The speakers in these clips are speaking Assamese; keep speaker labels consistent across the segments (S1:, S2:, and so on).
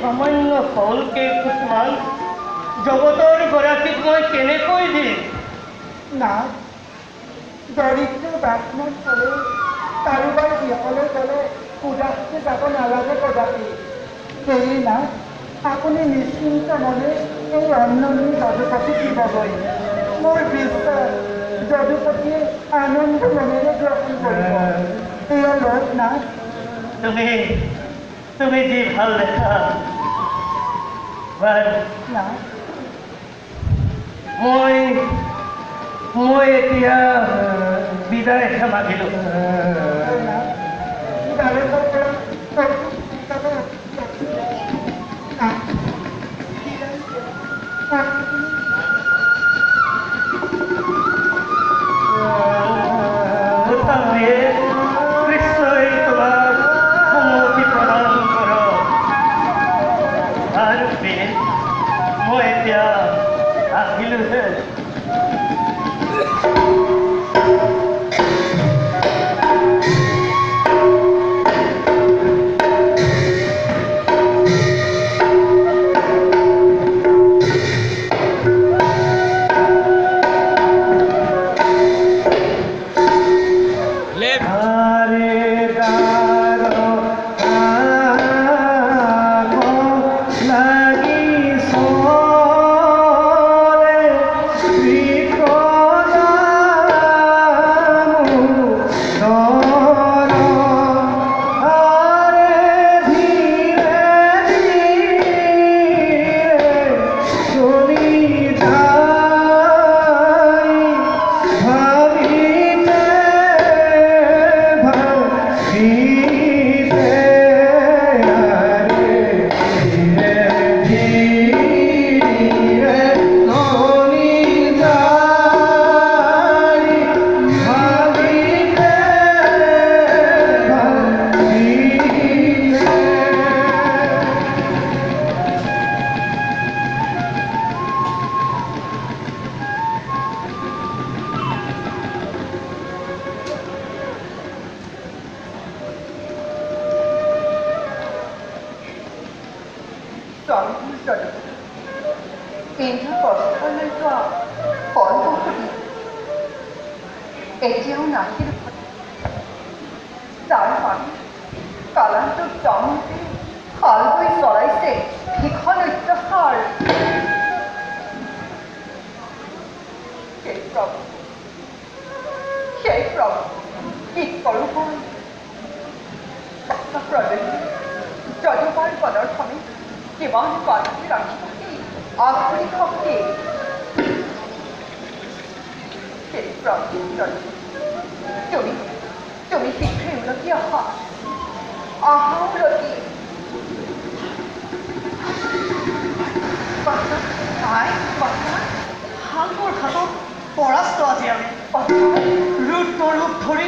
S1: সামান্য চাউল কেইফুটমান জগতৰ গৰাকীক মই কেনেকৈ দিম?
S2: না দৰিদ্ৰ ব্ৰাহ্মণ হ'লে কাৰোবাৰ বিয়ালৈ গ'লে উদাসকে যাব নালাগে কদাপি। সেয়ে না আপুনি নিশ্চিন্ত মনে এই অন্ননি যদুপতিক দিবগৈ। মোৰ বিশ্বাস যদুপতিয়ে আনন্দ মনেৰে গ্ৰহণ কৰিব। এয়া লওক না।
S1: তুমি যি ভাল দেখা
S2: না
S1: মই এতিয়া বিদায় মাগিলোঁ। কৃষ্ণই তোমাক সমতি প্ৰদান কৰক। আৰু মই এতিয়া আহিলোহে।
S3: এতিয়াও নাহিল তাৰ মানে কালান্তক জমতে খাল বৈ চলাইছে ভীষণ অত্যাচাৰ। সেই প্ৰভু কি কৰোঁ মই? যদুপাৰ পদাৰ্থমে কিমান বান্ধি ৰাখি থাকি আখৰি শক্তি সেই প্ৰভু তুমি শীঘ্ৰেই উলটি আহা উলটি।
S4: হালবোৰ হাতত পৰাস্ত আজি আমি ৰূপ ধৰি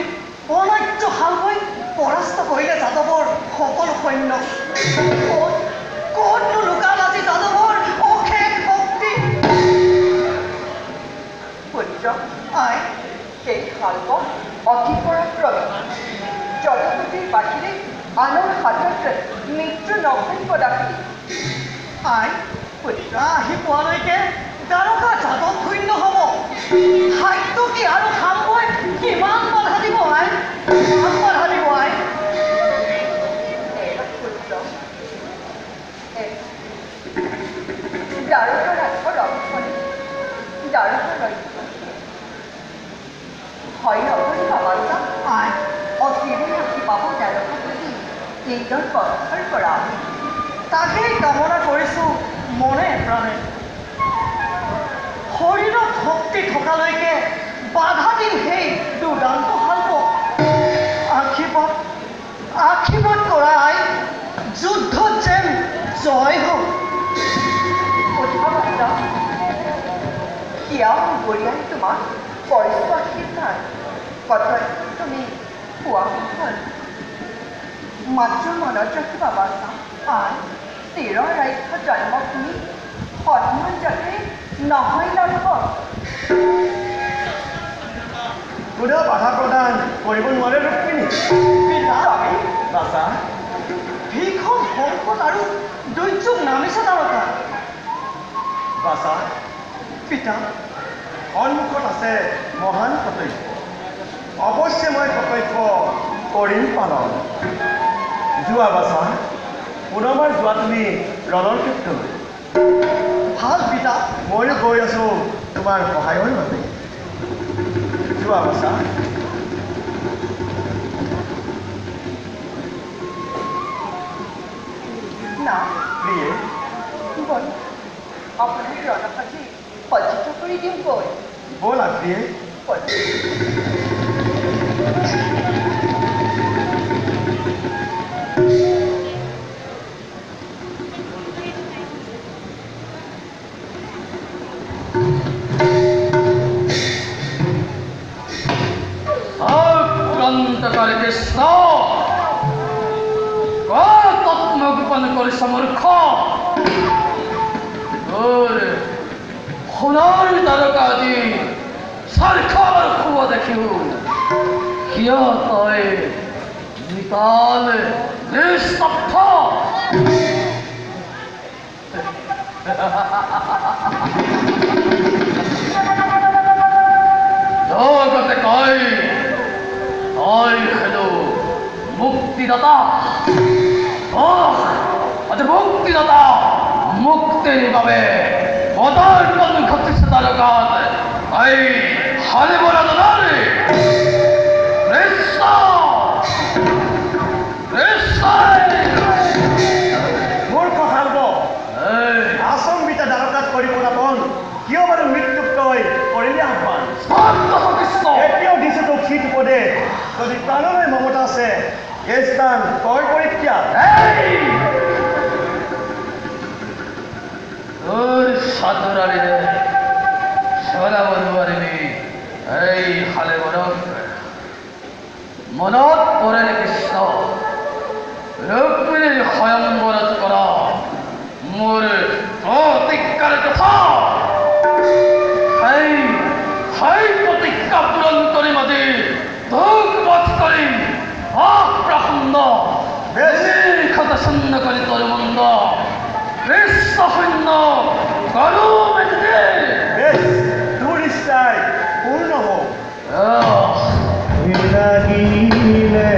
S4: অনৈত্য হালবৈ পৰাস্ত কৰিলে যাদৱৰ সকলো সৈন্য। ক'তনো লুকাল আজি যাদৱৰ অশেষ শক্তি?
S3: আই সেই শাল্প অতি পৰাক্ৰমী যদুপতিৰ বাহিৰে আনৰ হাতত মৃত্যু নহয় কদাপি।
S4: আই পুত্ৰ আহি পোৱালৈকে দ্বাৰকা যাদৱ শূন্য হ'ব। সাধ্য কি আৰু খামবৈ কিমান বাধা দিব আই? কিমান বাধা দিব আই?
S3: দ্বাৰকা ৰাখৰ ৰক্ষণে দ্বাৰকা ৰক্ষণ হয় নকৰি বাবাচা।
S4: আই
S3: অচিৰে আহি পাব দ্বাৰকা বুলি এইদৰ পথৰ পৰা
S4: তাকেই কামনা কৰিছোঁ মনে প্ৰাণে। শৰীৰত শক্তি থকালৈকে বাধা দিম সেই দুৰ্দান্ত শাল্প। আশীৰ্বাদ কৰা আই যুদ্ধত যেন জয় হওক।
S3: কিয় বৰিয়াই তোমাক কৰিছোঁ আশীৰ্বাদ? কথা তুমি কোৱা হ'ল মাত্ৰ মনত ৰাখিবা বাচা। আই চিৰৰ ৰাজ্য জন্মভূমি সন্মান যাতে নহয় লাভক।
S1: কোনেও বাধা প্ৰদান কৰিব নোৱাৰে ৰুক্মিণী।
S4: বাচা ভীষণ সংকট আৰু দৈৰ্য নামিছে তাৰকা
S5: বাছা
S4: পিতা
S5: সন্মুখত আছে মহান কৰ্তব্য অৱশ্যে মই কৰ্তব্য কৰিম পালন যোৱা বাছা পুনৰবাৰ যোৱা তুমি ৰণৰ ক্ষেত্ৰলৈ
S4: ভাল পিতা
S5: ময়ো গৈ আছোঁ তোমাৰ সহায়ৰ বাবে যোৱা বাছা
S3: না
S5: প্ৰিয়ে
S3: বল আপোনাৰ ৰণভাজি সজ্জিত কৰি দিওঁ গৈ
S5: ব'লা প্ৰিয়ে
S3: বল
S6: ক্ৰান্তকাৰী কৃষ্ণ আত্মগোপন কৰি সমূৰ্খ সোণৰ তাৰকা আদি চাৰিখাৰ খুব দেখিও কিয় তই বিকাল নিস্তব্ধ জগতে কয় তই হেনো মুক্তিদাতা আজি মুক্তিদাতা মুক্তিৰ বাবে পদাৰ্পণ ঘটিছে তাৰকাত এই হাৰিব নাজানে কৃষ্ণ
S5: মূৰ্খ সাৰ্ব আচম্বিতা দ্বাৰকাত কৰিব নাপন কিয় বাৰু মৃত্যুক তই কৰিলে আহ্বান
S6: কৃষ্ণ
S5: এতিয়াও দিছো তোক শীত উপদেশ যদি প্ৰাণলৈ মমতা আছে এই স্থান কৰ পৰীক্ষা
S6: সাধুরালিরে সদাবি এই হালে মনত পড়ে কৃষ্ণ রুক্মিণীর স্বয়ংবরত করা মোর প্রতিজ্ঞার কথা সেই প্রতিজ্ঞা পূরণ করি মাঝে ধূপবধ করি অপ্রসন্ন কথা শূন্য করি তোর মন্দ কৃষ্ণ শূন্য করু মেঘে
S5: বেশ তোৰ ইচ্ছাই পূৰ্ণ হওক
S6: লাগিলে